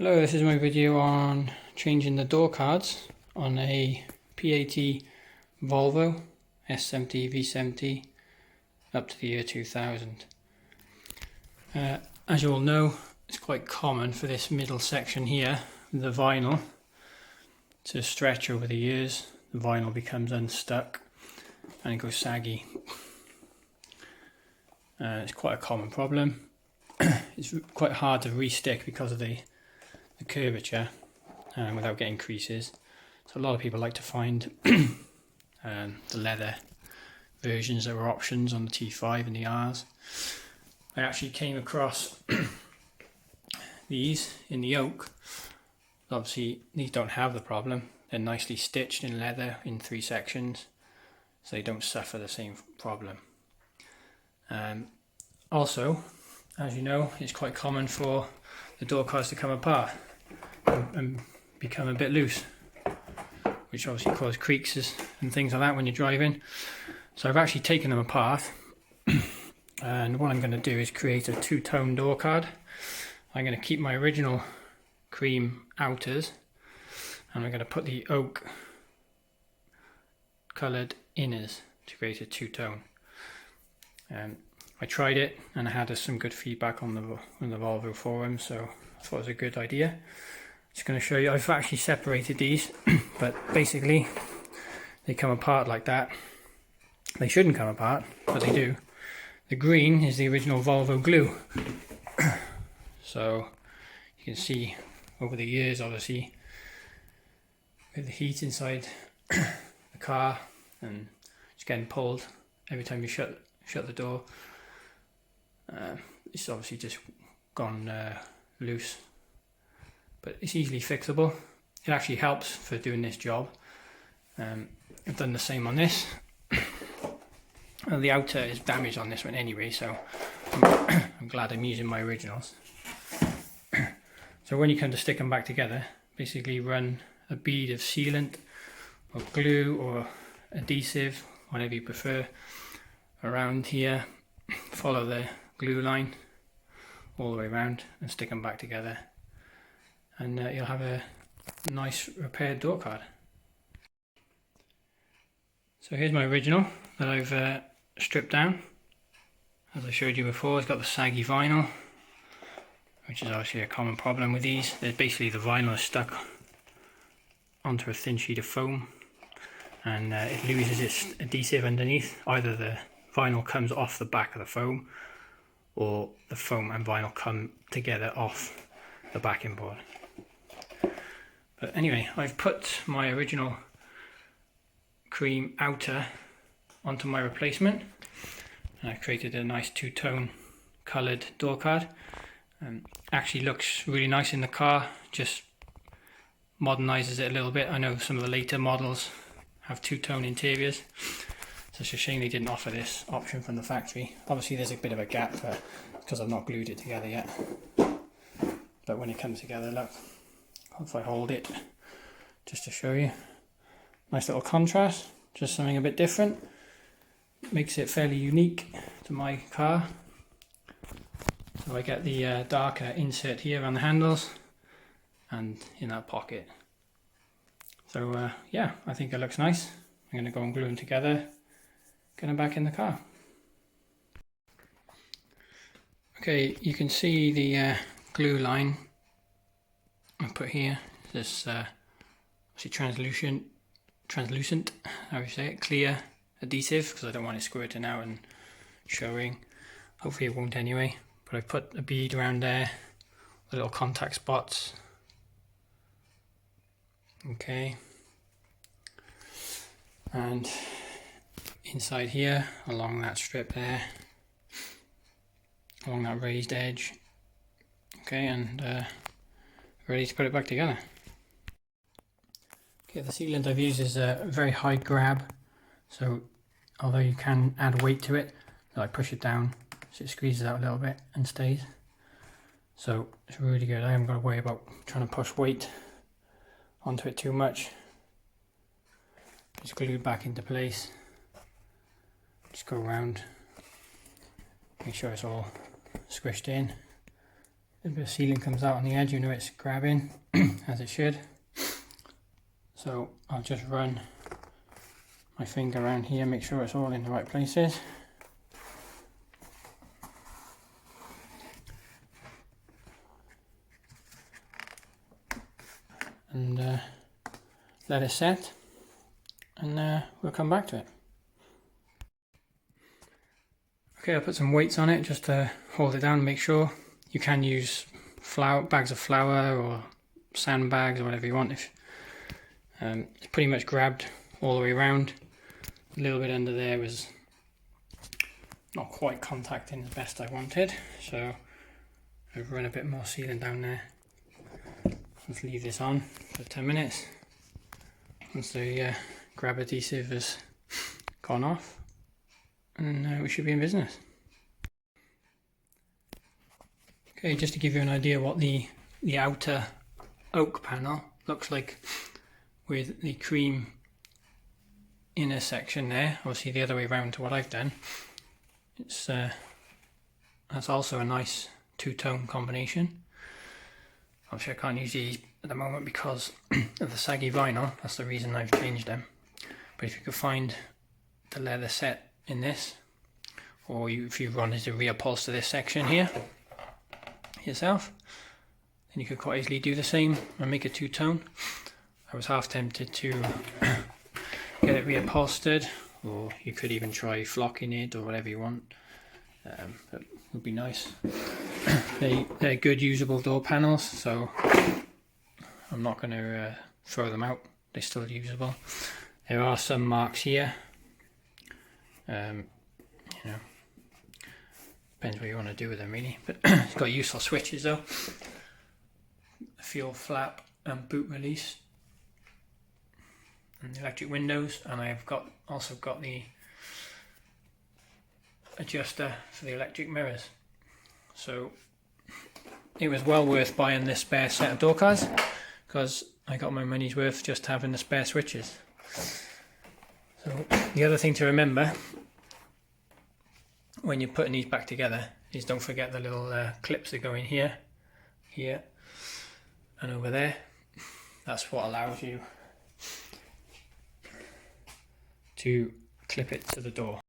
Hello, this is my video on changing the door cards on a P80 Volvo S70 V70 up to the year 2000. As you all know, it's quite common for this middle section here, the vinyl, to stretch over the years. The vinyl becomes unstuck and it goes saggy. It's quite a common problem. It's quite hard to re-stick because of the curvature without getting creases. So a lot of people like to find the leather versions that were options on the T5 and the Rs. I actually came across these in the oak. Obviously these don't have the problem. They're nicely stitched in leather in 3 sections, so they don't suffer the same problem. Also, as you know, it's quite common for the door cards to come apart and become a bit loose, which obviously causes creaks and things like that when you're driving. So I've actually taken them apart, and what I'm going to do is create a 2-tone door card. I'm going to keep my original cream outers, and I'm going to put the oak coloured inners to create a 2-tone. I tried it and I had some good feedback on the Volvo forum, so I thought it was a good idea. Just going to show you, I've actually separated these, but basically they come apart like that. They shouldn't come apart, but they do. The green is the original Volvo glue. So you can see over the years, obviously, with the heat inside the car and it's getting pulled every time you shut the door, it's obviously just gone loose, but it's easily fixable. It actually helps for doing this job. I've done the same on this. The outer is damaged on this one anyway, so I'm glad I'm using my originals. So when you come to stick them back together, basically run a bead of sealant or glue or adhesive, whatever you prefer, around here. Follow the glue line all the way around and stick them back together, and you'll have a nice repaired door card. So here's my original that I've stripped down. As I showed you before, it's got the saggy vinyl, which is obviously a common problem with these. There's basically the vinyl is stuck onto a thin sheet of foam, and it loses its adhesive underneath. Either the vinyl comes off the back of the foam, or the foam and vinyl come together off the backing board. But anyway, I've put my original cream outer onto my replacement, and I've created a nice 2-tone coloured door card. Actually looks really nice in the car, just modernises it a little bit. I know some of the later models have 2-tone interiors, so it's a shame they didn't offer this option from the factory. Obviously there's a bit of a gap because I've not glued it together yet, but when it comes together, look, if I hold it just to show you, nice little contrast, just something a bit different, makes it fairly unique to my car. So I get the darker insert here on the handles and in that pocket. So yeah, I think it looks nice. I'm going to go and glue them together, get them back in the car. Okay, you can see the glue line I put here. This obviously translucent, how do you say it, clear adhesive, because I don't want it squirting out and showing. Hopefully it won't anyway. But I put a bead around there, the little contact spots. Okay. And inside here, along that strip there, along that raised edge. Okay, and ready to put it back together. Okay, the sealant I've used is a very high grab, so although you can add weight to it, I push it down so it squeezes out a little bit and stays. So it's really good. I haven't got to worry about trying to push weight onto it too much. Just glue it back into place. Just go around, make sure it's all squished in, a bit of sealing comes out on the edge, you know it's grabbing as it should. So I'll just run my finger around here, make sure it's all in the right places. And let it set, and we'll come back to it. Okay, I'll put some weights on it just to hold it down and make sure. You can use bags of flour or sandbags or whatever you want. If it's pretty much grabbed all the way around. A little bit under there was not quite contacting as best I wanted, so I've run a bit more sealing down there. Let's leave this on for 10 minutes. Once the grab adhesive has gone off, and we should be in business. Okay, just to give you an idea what the outer oak panel looks like with the cream inner section there, obviously the other way around to what I've done. It's that's also a nice two-tone combination. Obviously I can't use these at the moment because of the saggy vinyl, that's the reason I've changed them. But if you could find the leather set in this, or if you wanted to reupholster this section here yourself, then you could quite easily do the same and make a two-tone. I was half tempted to get it reupholstered, or you could even try flocking it or whatever you want. That would be nice. They're good usable door panels, so I'm not going to throw them out. They're still usable. There are some marks here. You know, depends what you want to do with them really. But it's got useful switches though. Fuel flap and boot release, and the electric windows, and I've also got the adjuster for the electric mirrors. So it was well worth buying this spare set of door cards, because I got my money's worth just having the spare switches. So the other thing to remember when you're putting these back together is don't forget the little clips that go in here, here and over there. That's what allows you to clip it to the door.